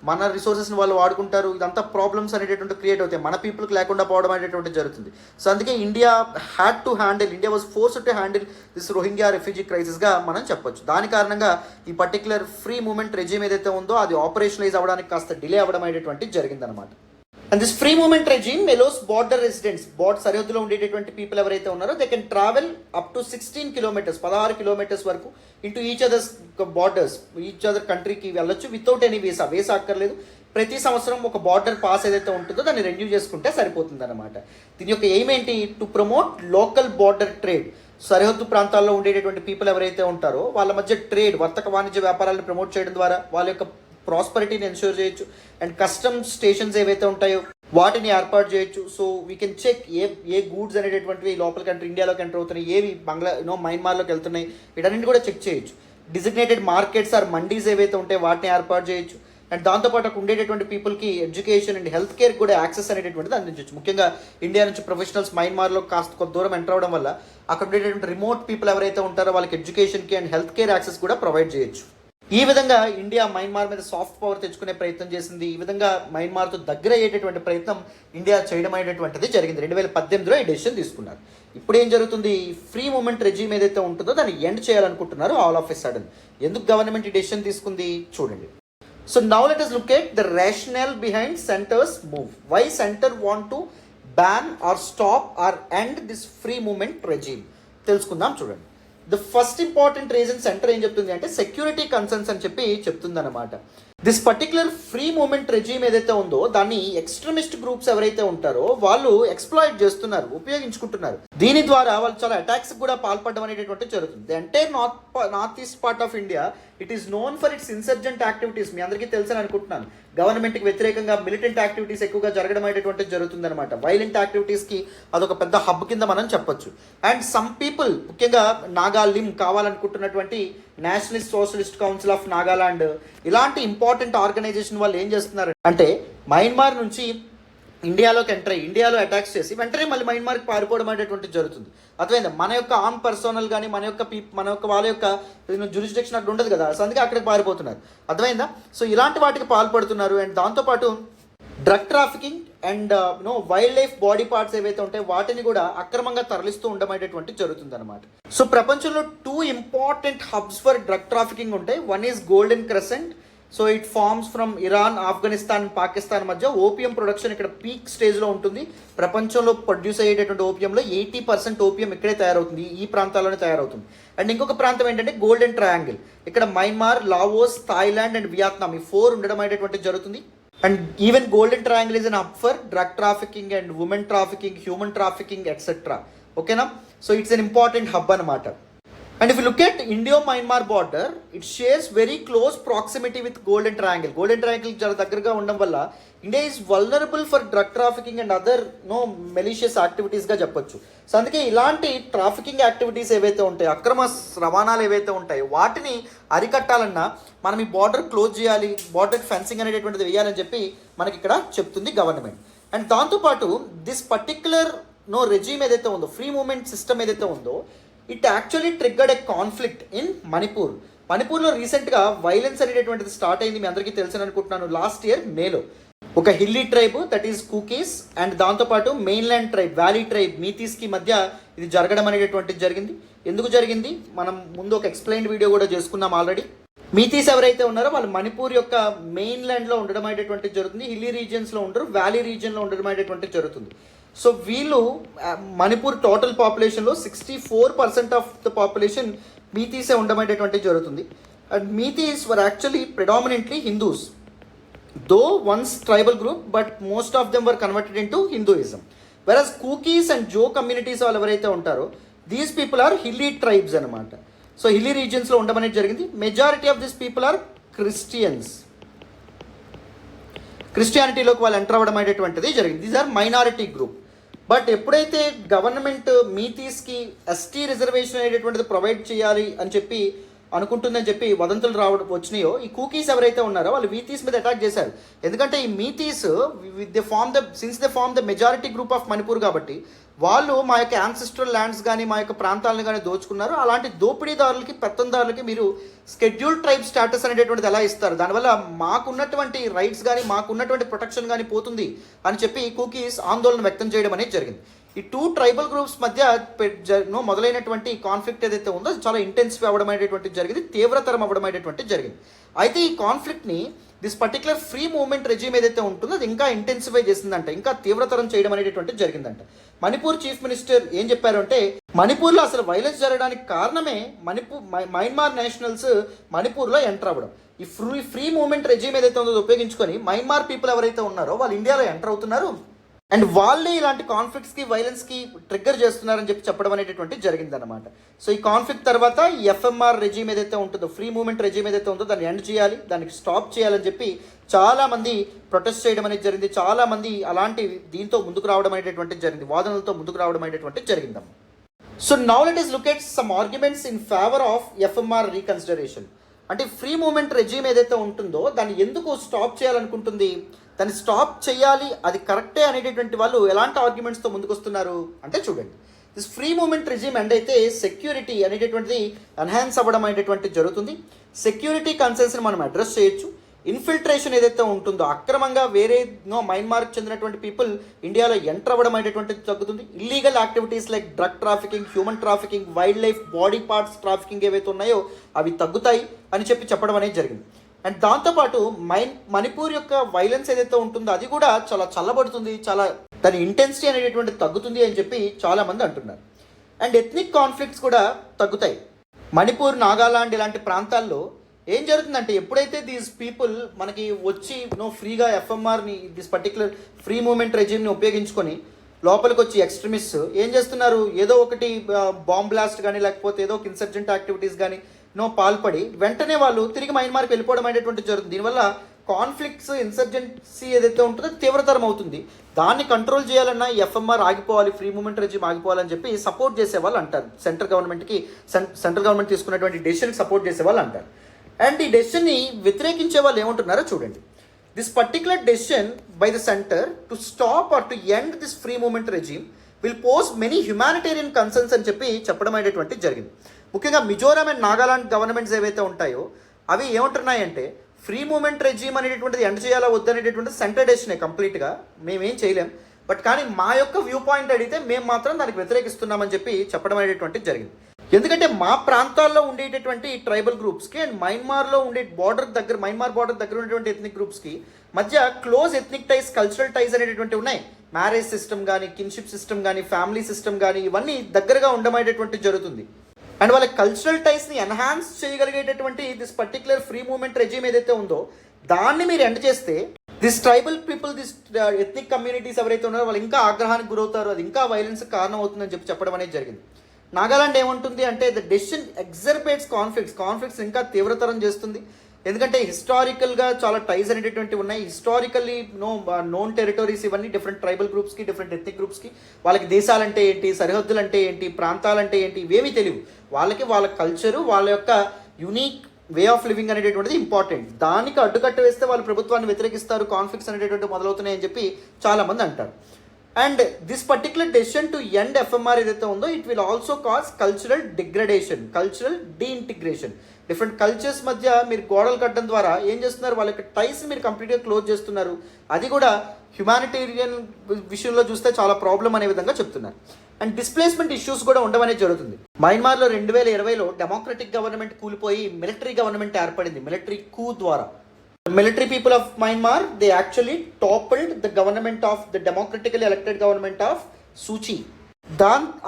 మన రిసోర్సెస్ని వాళ్ళు వాడుకుంటారు, ఇదంతా ప్రాబ్లమ్స్ అనేటటువంటి క్రియేట్ అవుతాయి, మన పీపుల్కి లేకుండా పోవడం అనేటువంటిది జరుగుతుంది. సో అందుకే India was forced to handle this Rohingya refugee క్రైసిస్గా మనం చెప్పొచ్చు. దాని కారణంగా ఈ పర్టికులర్ ఫ్రీ మూవ్మెంట్ రెజీమ్ ఏదైతే ఉందో అది ఆపరేషనలైజ్ అవ్వడానికి కాస్త డిలే అవ్వడం అనేటువంటిది జరిగిందనమాట. And this free movement regime ఎలోస్ border residents, సరిహద్దులో ఉండేటటువంటి పీపుల్ ఎవరైతే ఉన్నారో they can travel up to 16 kilometres, 16 kilometres వరకు ఇంటూ ఈచ్ అదర్ కంట్రీకి వెళ్ళొచ్చు వితౌట్ ఎనీ వీసా అక్కర్లేదు. ప్రతి సంవత్సరం ఒక బార్డర్ పాస్ ఏదైతే ఉంటుందో దాన్ని రెన్యూ చేసుకుంటే సరిపోతుంది అనమాట. దీని యొక్క ఎయిమ్ ఏంటి? To promote local border trade. సరిహద్దు ప్రాంతాల్లో ఉండేటటువంటి పీపుల్ ఎవరైతే ఉంటారో వాళ్ళ మధ్య ట్రేడ్, వర్తక వాణిజ్య వ్యాపారాలను ప్రమోట్ చేయడం ద్వారా వాళ్ళ యొక్క ప్రాస్పరిటీని ఎన్ష్యూర్ చేయొచ్చు. అండ్ కస్టమ్స్ స్టేషన్స్ ఏవైతే ఉంటాయో వాటిని ఏర్పాటు చేయొచ్చు. సో వీ కెన్ చెక్ ఏ గూడ్స్ అనేటటువంటివి లోపల కంట్రీ ఇండియాలోకి ఎంటర్ అవుతున్నాయి, ఏవి మయన్మార్లోకి వెళ్తున్నాయి, వీటన్నింటి కూడా చెక్ చేయొచ్చు. డిజిగ్నేటెడ్ మార్కెట్స్ ఆర్ మండీస్ ఏవైతే ఉంటాయో వాటిని ఏర్పాటు చేయొచ్చు. అండ్ దాంతోపాటు అక్కడ ఉండేటటువంటి పీపుల్కి ఎడ్యుకేషన్ అండ్ హెల్త్ కేర్ కూడా యాక్సెస్ అనేటటువంటిది అందించవచ్చు. ముఖ్యంగా ఇండియా నుంచి ప్రొఫెషనల్స్ మయన్మార్లో కాస్త కొంత దూరం ఎంటర్ అవ్వడం వల్ల అక్కడ ఉండేటటువంటి రిమోట్ పీపుల్ ఎవరైతే ఉంటారో వాళ్ళకి ఎడ్యుకేషన్కి అండ్ హెల్త్ కేర్ యాక్సెస్ కూడా ప్రొవైడ్ చేయొచ్చు. ఈ విధంగా ఇండియా మయన్మార్ మీద సాఫ్ట్ పవర్ తెచ్చుకునే ప్రయత్నం చేసింది. ఈ విధంగా మయన్మార్తో దగ్గర అయ్యేటటువంటి ప్రయత్నం ఇండియా చేయడం అనేటటువంటిది జరిగింది. 2018లో ఈ డెసిషన్ తీసుకున్నారు. ఇప్పుడు ఏం జరుగుతుంది, ఫ్రీ మూమెంట్ రెజీమ్ ఏదైతే ఉంటుందో దాన్ని ఎండ్ చేయాలనుకుంటున్నారు ఆల్ ఆఫ్ ఎ సడన్. ఎందుకు గవర్నమెంట్ ఈ డెసిషన్ తీసుకుంది చూడండి. So now let us look at the rationale behind center's move. Why center want to ban or stop or end this free movement regime? తెలుసుకుందాం చూడండి. The first important reason centre ఏం చెప్తుంది అంటే security concerns అని చెప్పి చెప్తుంది అనమాట. This particular free movement regime ఏదైతే ఉందో దాన్ని ఎక్స్ట్రీమిస్ట్ గ్రూప్స్ ఎవరైతే ఉంటారో వాళ్ళు ఎక్స్ప్లాయిట్ చేస్తున్నారు, ఉపయోగించుకుంటున్నారు. దీని ద్వారా వాళ్ళు చాలా అటాక్స్ కూడా పాల్పడడం అనేటటువంటి జరుగుతుంది. The entire north east part of India it is known for its insurgent activities. మీ అందరికీ తెలుసని అనుకుంటున్నాను. గవర్నమెంట్కి వ్యతిరేకంగా మిలిటెంట్ యాక్టివిటీస్ ఎక్కువగా జరగడం అనేటువంటిది జరుగుతుంది అనమాట. వైలెంట్ యాక్టివిటీస్కి అదొక పెద్ద హబ్ కింద మనం చెప్పొచ్చు. అండ్ సమ్ పీపుల్ ముఖ్యంగా నాగాలిమ్ కావాలనుకుంటున్నటువంటి nationalist socialist council of Nagaland ఇలాంటి ఇంపార్టెంట్ ఆర్గనైజేషన్ వాళ్ళు ఏం చేస్తున్నారు అంటే మయన్మార్ నుంచి ఇండియాలోకి ఎంటర్ అయ్యి ఇండియాలో అటాక్స్ చేసి వెంటనే మళ్ళీ మయన్మార్కి పారిపోవడం అనేటువంటిది జరుగుతుంది. అర్థమైందా? మన యొక్క ఆన్ పర్సనల్ కానీ మన యొక్క వాళ్ళ యొక్క జ్యూరిస్డిక్షన్ అక్కడ ఉండదు కదా, సో అందుకే అక్కడికి పారిపోతున్నారు. అర్థమైందా? సో ఇలాంటి వాటికి పాల్పడుతున్నారు. అండ్ దాంతోపాటు drug trafficking and wild life body parts ఏవైతే ఉంటాయో వాటిని కూడా అక్రమంగా తరలిస్తూ ఉండమనేటువంటి జరుగుతుంది అనమాట. సో ప్రపంచంలో 2 important hubs for drug trafficking ఉంటాయి. One is golden crescent. So it forms from Iran, Afghanistan, Pakistan మధ్య ఓపియం ప్రొడక్షన్ ఇక్కడ పీక్ స్టేజ్లో ఉంటుంది. ప్రపంచంలో ప్రొడ్యూస్ అయ్యేటటువంటి ఓపియంలో 80% ఓపియం ఇక్కడే తయారవుతుంది, ఈ ప్రాంతాల్లోనే తయారవుతుంది. అండ్ ఇంకొక ప్రాంతం ఏంటంటే గోల్డెన్ ట్రయాంగిల్. ఇక్కడ Myanmar, Laos, Thailand and Vietnam ఈ 4 ఉండడం అనేటువంటిది జరుగుతుంది. And even golden triangle is an hub for drug trafficking and women trafficking, human trafficking etcetera. ఓకేనా? So it's an important hub అనమాట. And if you look at Indio-Myanmar border, it shares very close proximity with Golden Triangle. Golden Triangle చాలా దగ్గరగా ఉండడం వల్ల India is vulnerable for drug trafficking and other malicious యాక్టివిటీస్గా చెప్పొచ్చు. So అందుకే ఇలాంటి trafficking activities ఏవైతే ఉంటాయో, అక్రమ రవాణాలు ఏవైతే ఉంటాయో వాటిని అరికట్టాలన్నా మనం ఈ బార్డర్ క్లోజ్ చేయాలి, బార్డర్ ఫెన్సింగ్ అనేటటువంటిది వేయాలని చెప్పి మనకి ఇక్కడ చెప్తుంది గవర్నమెంట్. అండ్ దాంతోపాటు దిస్ పర్టిక్యులర్ రెజీమ్ ఏదైతే ఉందో, ఫ్రీ మూవ్మెంట్ సిస్టమ్ ఏదైతే ఉందో, it actually triggered a conflict in Manipur. మణిపూర్లో రీసెంట్గా వైలెన్స్ అనేటటువంటిది స్టార్ట్ అయింది, మీ అందరికీ తెలుసు అనుకుంటున్నాను. లాస్ట్ ఇయర్ మేలో ఒక hilly tribe that is cookies and దాంతోపాటు మెయిన్లాండ్ ట్రైబ్, వ్యాలీ ట్రైబ్, మీతీస్కి మధ్య ఇది జరగడం అనేటటువంటిది జరిగింది. ఎందుకు జరిగింది మనం ముందు ఒక ఎక్స్ప్లెయిన్డ్ వీడియో కూడా చేసుకున్నాం ఆల్రెడీ. మీతీస్ ఎవరైతే ఉన్నారో వాళ్ళు మణిపూర్ యొక్క మెయిన్లాండ్లో ఉండడం అనేటువంటిది జరుగుతుంది, హిల్లీ రీజియన్స్లో ఉండరు, వ్యాలీ రీజియన్లో ఉండడం అనేటువంటిది జరుగుతుంది. సో వీళ్ళు మణిపూర్ టోటల్ పాపులేషన్లో 64% ఆఫ్ ద పాపులేషన్ మీతీసే ఉండమనేటువంటి జరుగుతుంది. And Meiteis were actually predominantly Hindus, though once tribal group, but most of them were converted in to Hinduism. Versus Kukis and Zo communities వాళ్ళు ఎవరైతే ఉంటారో these people are hilly tribes అనమాట. So hilly రీజియన్స్లో ఉండమనేది జరిగింది. Majority of this people are క్రిస్టియానిటీలోకి వాళ్ళు enter అవ్వడం అనేటువంటిది జరిగింది. These are minority group. But ఎప్పుడైతే గవర్నమెంట్ మీతీస్కి ఎస్టీ రిజర్వేషన్ అనేటటువంటిది ప్రొవైడ్ చేయాలి అని చెప్పి అనుకుంటుందని చెప్పి వదంతులు వచ్చినాయో, ఈ కూకీస్ ఎవరైతే ఉన్నారో వాళ్ళు మీతీస్ మీద అటాక్ చేశారు. ఎందుకంటే ఈ Meiteis since they form the majority group of Manipur కాబట్టి వాళ్ళు మా యొక్క యాన్సిస్ట్రల్ ల్యాండ్స్ కానీ మా యొక్క ప్రాంతాలను కానీ దోచుకున్నారు. అలాంటి దోపిడీదారులకి, పెత్తందారులకి మీరు స్కెడ్యూల్డ్ ట్రైబ్ స్టేటస్ అనేటటువంటిది ఎలా ఇస్తారు? దానివల్ల మాకున్నటువంటి రైట్స్ కానీ మాకున్నటువంటి ప్రొటెక్షన్ కానీ పోతుంది అని చెప్పి కూకీస్ ఆందోళన వ్యక్తం చేయడం అనేది జరిగింది. ఈ 2 ట్రైబల్ గ్రూప్స్ మధ్య మొదలైనటువంటి కాన్ఫ్లిక్ట్ ఏదైతే ఉందో చాలా ఇంటెన్సివ్ అవ్వడం అనేటువంటిది జరిగింది, తీవ్రతరం అవ్వడం అనేటువంటిది జరిగింది. అయితే ఈ కాన్ఫ్లిక్ట్ని this particular free movement regime ఏదైతే ఉంటుందో అది ఇంకా ఇంటెన్సిఫై చేసిందంట, ఇంకా తీవ్రతరం చేయడం అనేటువంటిది జరిగిందంట. మణిపూర్ చీఫ్ మినిస్టర్ ఏం చెప్పారు అంటే మణిపూర్లో అసలు వైలెన్స్ జరగడానికి కారణమే మయన్మార్ నేషనల్స్ మణిపూర్లో ఎంటర్ అవ్వడం. ఈ ఫ్రీ మూవ్మెంట్ రెజీమ్ ఏదైతే ఉందో ఉపయోగించుకొని మయన్మార్ పీపుల్ ఎవరైతే ఉన్నారో వాళ్ళు ఇండియాలో ఎంటర్ అవుతున్నారు అండ్ వాళ్ళే ఇలాంటి కాన్ఫ్లిక్ట్స్కి, వైలెన్స్కి ట్రిగ్గర్ చేస్తున్నారని చెప్పడం అనేటటువంటి జరిగిందనమాట. సో ఈ కాన్ఫ్లిక్ట్ తర్వాత ఈ ఎఫ్ఎంఆర్ రెజీమ్ ఏదైతే ఉంటుందో, ఫ్రీ మూవ్మెంట్ రెజీమ్ ఏదైతే ఉందో దాన్ని ఎండ్ చేయాలి, దానికి స్టాప్ చేయాలని చెప్పి చాలామంది ప్రొటెస్ట్ చేయడం అనేది జరిగింది. చాలామంది అలాంటి దీంతో ముందుకు రావడం అనేటటువంటి జరిగింది, వాదనలతో ముందుకు రావడం అనేటువంటి జరిగిందమ్మా. So now let us look at some arguments in favor of FMR reconsideration. అంటే ఫ్రీ మూమెంట్ రెజీమ్ ఏదైతే ఉంటుందో దాన్ని ఎందుకు స్టాప్ చేయాలనుకుంటుంది, దాన్ని స్టాప్ చేయాలి అది కరెక్టే అనేటటువంటి వాళ్ళు ఎలాంటి ఆర్గ్యుమెంట్స్తో ముందుకొస్తున్నారు అంటే చూడండి. This free movement regime end అయితే సెక్యూరిటీ అనేటటువంటిది ఎన్హాన్స్ అవ్వడం అనేటటువంటి జరుగుతుంది. సెక్యూరిటీ కన్సర్న్స్ని మనం అడ్రస్ చేయొచ్చు. ఇన్ఫిల్ట్రేషన్ ఏదైతే ఉంటుందో అక్రమంగా వేరే మయన్మార్కి చెందినటువంటి పీపుల్ ఇండియాలో ఎంటర్ అవ్వడం అనేటువంటిది తగ్గుతుంది. Illegal activities like drug trafficking, human trafficking, wild life body parts trafficking ఏవైతే ఉన్నాయో అవి తగ్గుతాయి అని చెప్పడం అనేది జరిగింది. అండ్ దాంతోపాటు మణిపూర్ యొక్క వైలెన్స్ ఏదైతే ఉంటుందో అది కూడా చాలా చల్లబడుతుంది, చాలా దాని ఇంటెన్సిటీ అనేటటువంటి తగ్గుతుంది అని చెప్పి చాలామంది అంటున్నారు. అండ్ ఎథ్నిక్ కాన్ఫ్లిక్ట్స్ కూడా తగ్గుతాయి. మణిపూర్, నాగాలాండ్ ఇలాంటి ప్రాంతాల్లో ఏం జరుగుతుందంటే ఎప్పుడైతే దీస్ పీపుల్ మనకి వచ్చి ఫ్రీగా ఎఫ్ఎంఆర్ని దిస్ పర్టికులర్ ఫ్రీ మూమెంట్ రెజ్యూమ్ని ఉపయోగించుకొని లోపలికి వచ్చి ఎక్స్ట్రీమిస్ట్ ఏం చేస్తున్నారు, ఏదో ఒకటి బాంబ్ బ్లాస్ట్ కానీ లేకపోతే ఏదో ఒక ఇన్సర్జెంట్ యాక్టివిటీస్ కానీ పాల్పడి వెంటనే వాళ్ళు తిరిగి మయన్మార్కి వెళ్ళిపోవడం అనేటువంటి జరుగుతుంది. దీనివల్ల కాన్ఫ్లిక్ట్స్, ఇన్సర్జెన్సీ ఏదైతే ఉంటుందో తీవ్రతరం అవుతుంది. దాన్ని కంట్రోల్ చేయాలన్నా ఎఫ్ఎంఆర్ ఆగిపోవాలి, ఫ్రీ మూమెంట్ రెజ్యూమ్ ఆగిపోవాలని చెప్పి సపోర్ట్ చేసేవాళ్ళు అంటారు. సెంట్రల్ గవర్నమెంట్ తీసుకున్నటువంటి డెసిషన్కి సపోర్ట్ చేసేవాళ్ళు అంటారు. అండ్ ఈ డెసిషన్ని వ్యతిరేకించే వాళ్ళు ఏమంటున్నారో చూడండి. This particular decision by the centre to stop or to end this free movement regime will pose many humanitarian concerns అని చెప్పడం అనేటువంటి జరిగింది. ముఖ్యంగా మిజోరాం అండ్ నాగాలాండ్ గవర్నమెంట్స్ ఏవైతే ఉంటాయో అవి ఏమంటున్నాయంటే ఫ్రీ మూమెంట్ రెజ్యూమ్ అనేటటువంటిది ఎండ్ చేయాలా వద్దనేటటువంటిది సెంటర్ డెసిషనే కంప్లీట్గా, మేమేం చేయలేం. బట్ కానీ మా యొక్క వ్యూ పాయింట్ అడిగితే మేము మాత్రం దానికి వ్యతిరేకిస్తున్నామని చెప్పడం అనేటువంటిది జరిగింది. ఎందుకంటే మా ప్రాంతాల్లో ఉండేటటువంటి ట్రైబల్ గ్రూప్స్కి అండ్ మయన్మార్ బార్డర్ దగ్గర ఉన్నటువంటి ఎథ్నిక్ గ్రూప్స్కి మధ్య close ethnic ties, cultural ties అనేటటువంటి ఉన్నాయి. మ్యారేజ్ సిస్టమ్ కానీ, కిన్షిప్ సిస్టమ్ కానీ, ఫ్యామిలీ సిస్టమ్ కానీ ఇవన్నీ దగ్గరగా ఉండమనేటువంటి జరుగుతుంది. అండ్ వాళ్ళ కల్చరల్ టైస్ని ఎన్హాన్స్ చేయగలిగేటటువంటి this particular free movement regime ఏదైతే ఉందో దాన్ని మీరు ఎండ్ చేస్తే this tribal people, this ethnic communities ఎవరైతే ఉన్నారో వాళ్ళు ఇంకా ఆగ్రహానికి గురవుతారు, అది ఇంకా వైలెన్స్ కారణం అవుతుందని చెప్పడం అనేది జరిగింది. నాగాలాండ్ ఏమంటుంది అంటే ద డెసిషన్ ఎగ్జర్బేట్స్ కాన్ఫ్లిక్ట్స్ ఇంకా తీవ్రతరం చేస్తుంది. ఎందుకంటే హిస్టారికల్గా చాలా టైస్ అనేటటువంటి ఉన్నాయి. హిస్టారికల్లీ నోన్ టెరిటరీస్ ఇవన్నీ డిఫరెంట్ ట్రైబల్ గ్రూప్స్కి, డిఫరెంట్ ఎథ్నిక్ గ్రూప్స్కి వాళ్ళకి దేశాలంటే ఏంటి, సరిహద్దులు అంటే ఏంటి, ప్రాంతాలంటే ఏంటి ఇవేమీ తెలియవు. వాళ్ళకి వాళ్ళ కల్చరు, వాళ్ళ యొక్క యూనిక్ వే ఆఫ్ లివింగ్ అనేటటువంటిది ఇంపార్టెంట్. దానికి అడ్డుకట్ట వేస్తే వాళ్ళు ప్రభుత్వాన్ని వ్యతిరేకిస్తారు, కాన్ఫ్లిక్ట్స్ అనేటటువంటి మొదలవుతున్నాయని చెప్పి చాలామంది అంటారు. And this particular decision to end FMR ఏదైతే ఉందో it will also cause cultural degradation, cultural disintegration. Different cultures మధ్య మీరు గోడలు కట్టడం ద్వారా ఏం చేస్తున్నారు, వాళ్ళ యొక్క టైస్ మీరు కంప్లీట్గా క్లోజ్ చేస్తున్నారు. అది కూడా హ్యుమానిటేరియన్ విషయంలో చూస్తే చాలా ప్రాబ్లం అనే విధంగా చెప్తున్నారు. అండ్ డిస్ప్లేస్మెంట్ ఇష్యూస్ కూడా ఉండవనే జరుగుతుంది. మయన్మార్లో 2020లో డెమోక్రటిక్ గవర్నమెంట్ కూలిపోయి మిలిటరీ గవర్నమెంట్ ఏర్పడింది, మిలిటరీ కూ ద్వారా. Military people of Myanmar, they actually toppled the government of the democratically elected government of Suu Kyi.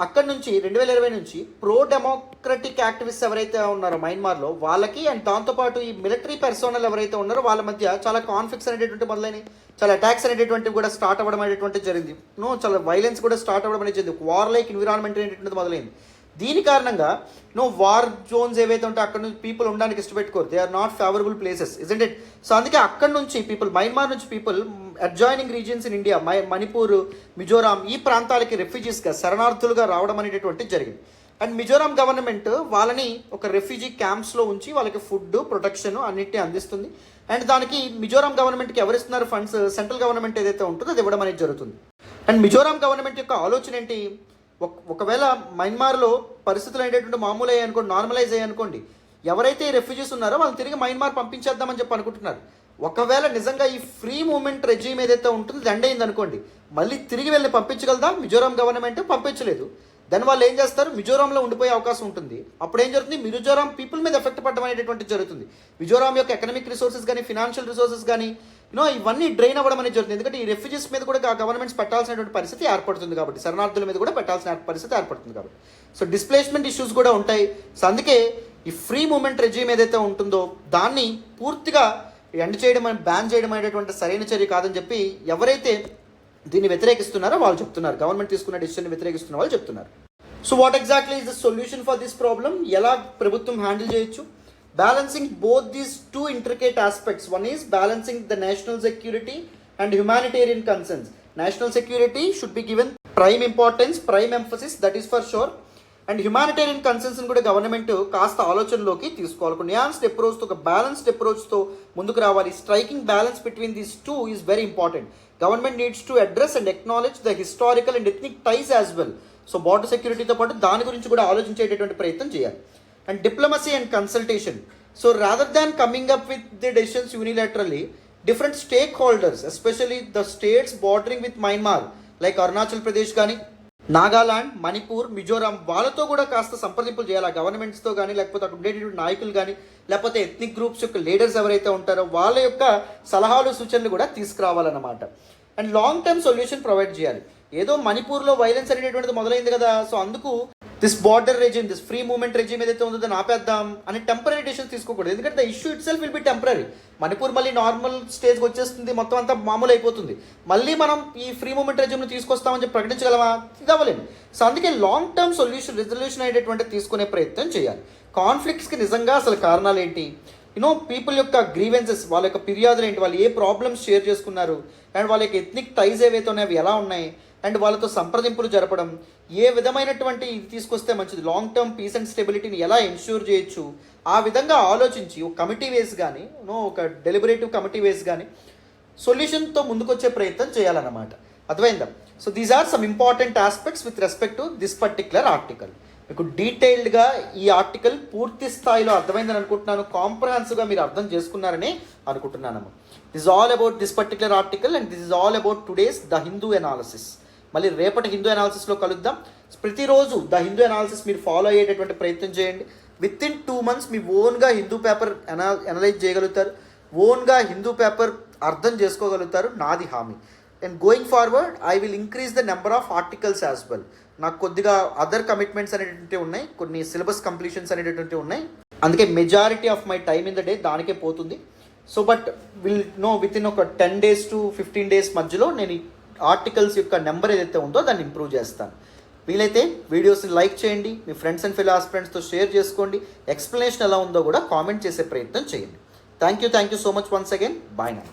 అక్కడి నుంచి 2020 నుంచి ప్రో డెమోక్రటిక్ యాక్టివిస్ట్ ఎవరైతే ఉన్నారో మయన్మార్లో వాళ్ళకి అండ్ దాంతోపాటు ఈ మిలిటరీ పర్సోనల్ ఎవరైతే ఉన్నారో వాళ్ళ మధ్య చాలా కాన్ఫ్లిక్ట్స్ అనేటటువంటి మొదలైనవి, చాలా అటాక్స్ అనేటటువంటివి కూడా స్టార్ట్ అవ్వడం అనేటువంటి జరిగింది. చాలా వైలెన్స్ కూడా స్టార్ట్ అవ్వడం అనేది జరిగింది. వార్ లైక్ ఎన్విరాన్మెంట్ అనేటువంటిది మొదలైంది. దీని కారణంగా వార్ జోన్స్ ఏవైతే ఉంటే అక్కడ నుంచి పీపుల్ ఉండడానికి ఇష్టపెట్టుకోరు. They are not favourable places, isn't it? So అందుకే అక్కడ నుంచి పీపుల్, మయన్మార్ నుంచి people adjoining regions in India, Manipur, Mizoram ఈ ప్రాంతాలకి రెఫ్యూజీస్గా, శరణార్థులుగా రావడం అనేటటువంటిది జరిగింది. అండ్ మిజోరాం గవర్నమెంట్ వాళ్ళని ఒక రెఫ్యూజీ క్యాంప్స్లో ఉంచి వాళ్ళకి ఫుడ్, ప్రొటెక్షన్ అన్నిటిని అందిస్తుంది. అండ్ దానికి మిజోరాం గవర్నమెంట్కి ఎవరిస్తున్నారు ఫండ్స్, సెంట్రల్ గవర్నమెంట్ ఏదైతే ఉంటుందో అది ఇవ్వడం అనేది జరుగుతుంది. అండ్ మిజోరాం గవర్నమెంట్ యొక్క ఆలోచన ఏంటి, ఒకవేళ మయన్మార్లో పరిస్థితులు అనేటటువంటి మామూలు అయ్యాయి అనుకోండి, నార్మలైజ్ అయ్యాయి అనుకోండి, ఎవరైతే రెఫ్యూజీస్ ఉన్నారో వాళ్ళని తిరిగి మయన్మార్ పంపించేద్దామని చెప్పి అనుకుంటున్నారు. ఒకవేళ నిజంగా ఈ ఫ్రీ మూమెంట్ రెజ్యూమ్ ఏదైతే ఉంటుందో దండ అయింది అనుకోండి, మళ్ళీ తిరిగి వెళ్ళి పంపించగలదా? మిజోరాం గవర్నమెంట్ పంపించలేదు. దాని వాళ్ళు ఏం చేస్తారు, మిజోరాంలో ఉండిపోయే అవకాశం ఉంటుంది. అప్పుడు ఏం జరుగుతుంది, మిజోరాం పీపుల్ మీద ఎఫెక్ట్ పడడం అనేటువంటిది జరుగుతుంది. మిజోరాం యొక్క ఎకనామిక్ రిసోర్సెస్ కానీ, ఫినాన్షియల్ రిసోర్సెస్ కానీ ఇవన్నీ డ్రైన్ అవ్వడం అనేది జరుగుతుంది. ఎందుకంటే ఈ రెఫ్యూజీస్ మీద కూడా గవర్నమెంట్స్ పెట్టాల్సినటువంటి పరిస్థితి ఏర్పడుతుంది కాబట్టి, శరణార్థుల మీద కూడా పెట్టాల్సిన పరిస్థితి ఏర్పడుతుంది కాబట్టి. సో డిస్ప్లేస్మెంట్ ఇష్యూస్ కూడా ఉంటాయి. సో అందుకే ఈ ఫ్రీ మూమెంట్ రెజ్యూమ్ ఏదైతే ఉంటుందో దాన్ని పూర్తిగా ఎండ్ చేయడం, బ్యాన్ చేయడం అనేటువంటి సరైన చర్య కాదని చెప్పి ఎవరైతే దీన్ని వ్యతిరేకిస్తున్నారో వాళ్ళు చెప్తున్నారు. గవర్నమెంట్ తీసుకున్న డిసిషన్ని వ్యతిరేకిస్తున్న వాళ్ళు చెప్తున్నారు. So what exactly is the solution for this problem? ఎలా ప్రభుత్వం హ్యాండిల్ చేయొచ్చు? Balancing both these two intricate aspects. One is balancing the national security and humanitarian concerns. National security should be given prime importance, prime emphasis, that is for sure. And humanitarian కన్సర్న్స్ని కూడా government కాస్త ఆలోచనలోకి తీసుకోవాలి. ఒక న్యాన్స్డ్ అప్రోచ్తో, ఒక balanced అప్రోచ్తో ముందుకు రావాలి. Striking balance between these two is very important. Government needs to address and acknowledge the historical and ethnic ties as well. So border సెక్యూరిటీతో పాటు దాని గురించి కూడా ఆలోచించేటటువంటి ప్రయత్నం చేయాలి. And diplomacy and consultation. So rather than coming up with the decisions unilaterally, different stakeholders especially the states bordering with Myanmar like Arunachal Pradesh కానీ, నాగాలాండ్, మణిపూర్, మిజోరాం, వాళ్ళతో కూడా కాస్త సంప్రదింపులు చేయాలి. గవర్నమెంట్స్తో కానీ, లేకపోతే అక్కడ ఉండేటటువంటి నాయకులు కానీ, లేకపోతే ఎథ్నిక్ గ్రూప్స్ యొక్క లీడర్స్ ఎవరైతే ఉంటారో వాళ్ళ యొక్క సలహాలు సూచనలు కూడా తీసుకురావాలన్నమాట. And long term solution provide చేయాలి. ఏదో మణిపూర్లో వైలెన్స్ అనేటువంటిది మొదలైంది కదా, సో అందుకు this border regime, this free movement regime ఏదైతే ఉందో దాన్ని ఆపేద్దాం అని టెంపరీ డెసిషన్స్ తీసుకోకూడదు. ఎందుకంటే the issue itself will be temporary. Manipur మళ్ళీ నార్మల్ స్టేజ్కి వచ్చేస్తుంది, మొత్తం అంతా మామూలు అయిపోతుంది. మళ్ళీ మనం ఈ ఫ్రీ మూవ్మెంట్ రెజిమ్ను తీసుకొస్తామని చెప్పి ప్రకటించగలమా? ఇది అవ్వలేము. సో అందుకే లాంగ్ టర్మ్ రిజల్యూషన్ అయ్యేటటువంటి తీసుకునే ప్రయత్నం చేయాలి. కాన్ఫ్లిక్ట్స్కి నిజంగా అసలు కారణాలు ఏంటి, పీపుల్ యొక్క గ్రీవెన్సెస్, వాళ్ళ యొక్క ఫిర్యాదులు ఏంటి, వాళ్ళు ఏ ప్రాబ్లమ్స్ షేర్ చేసుకున్నారు, అండ్ వాళ్ళ యొక్క ఎథ్నిక్ టైజ్ ఏవైతే ఉన్నాయో అవి ఎలా ఉన్నాయి, అండ్ వాళ్ళతో సంప్రదింపులు జరపడం, ఏ విధమైనటువంటి ఇది తీసుకొస్తే మంచిది, లాంగ్ టర్మ్ పీస్ అండ్ స్టెబిలిటీని ఎలా ఎన్ష్యూర్ చేయొచ్చు, ఆ విధంగా ఆలోచించి ఒక కమిటీ వేస్ కానీ, ఒక డెలిబరేటివ్ కమిటీ వేస్ కానీ సొల్యూషన్తో ముందుకొచ్చే ప్రయత్నం చేయాలన్నమాట. అర్థమైందా? So these are some important aspects with respect to this particular article. మీకు డీటెయిల్డ్గా ఈ ఆర్టికల్ పూర్తి స్థాయిలో అర్థమైందని అనుకుంటున్నాను. కాంప్రహెన్సివ్గా మీరు అర్థం చేసుకున్నారని అనుకుంటున్నాను. This all about this particular article and this is all about today's the Hindu analysis. మళ్ళీ రేపటి హిందూ ఎనాలిసిస్లో కలుద్దాం. ప్రతిరోజు ద హిందూ ఎనాలిసిస్ మీరు ఫాలో అయ్యేటటువంటి ప్రయత్నం చేయండి. విత్ ఇన్ 2 months మీ ఓన్గా హిందూ పేపర్ అనలైజ్ చేయగలుగుతారు, ఓన్గా హిందూ పేపర్ అర్థం చేసుకోగలుగుతారు, నాది హామీ. And going forward I will increase the number of articles as well. నాకు కొద్దిగా అదర్ కమిట్మెంట్స్ అనేటువంటివి ఉన్నాయి, కొన్ని సిలబస్ కంప్లీషన్స్ అనేటువంటివి ఉన్నాయి, అందుకే majority of my time in the day దానికే పోతుంది. సో బట్ విత్ ఇన్ ఒక 10 days to 15 days మధ్యలో నేను ఆర్టికల్స్ యొక్క నెంబర్ ఏదైతే ఉందో దాన్ని ఇంప్రూవ్ చేస్తాను. వీలైతే వీడియోస్ని లైక్ చేయండి, మీ ఫ్రెండ్స్ అండ్ ఫెలో ఆస్పిరెంట్స్తో షేర్ చేసుకోండి, ఎక్స్ప్లెనేషన్ ఎలా ఉందో కూడా కామెంట్ చేసే ప్రయత్నం చేయండి. Thank you so much once again. Bye now.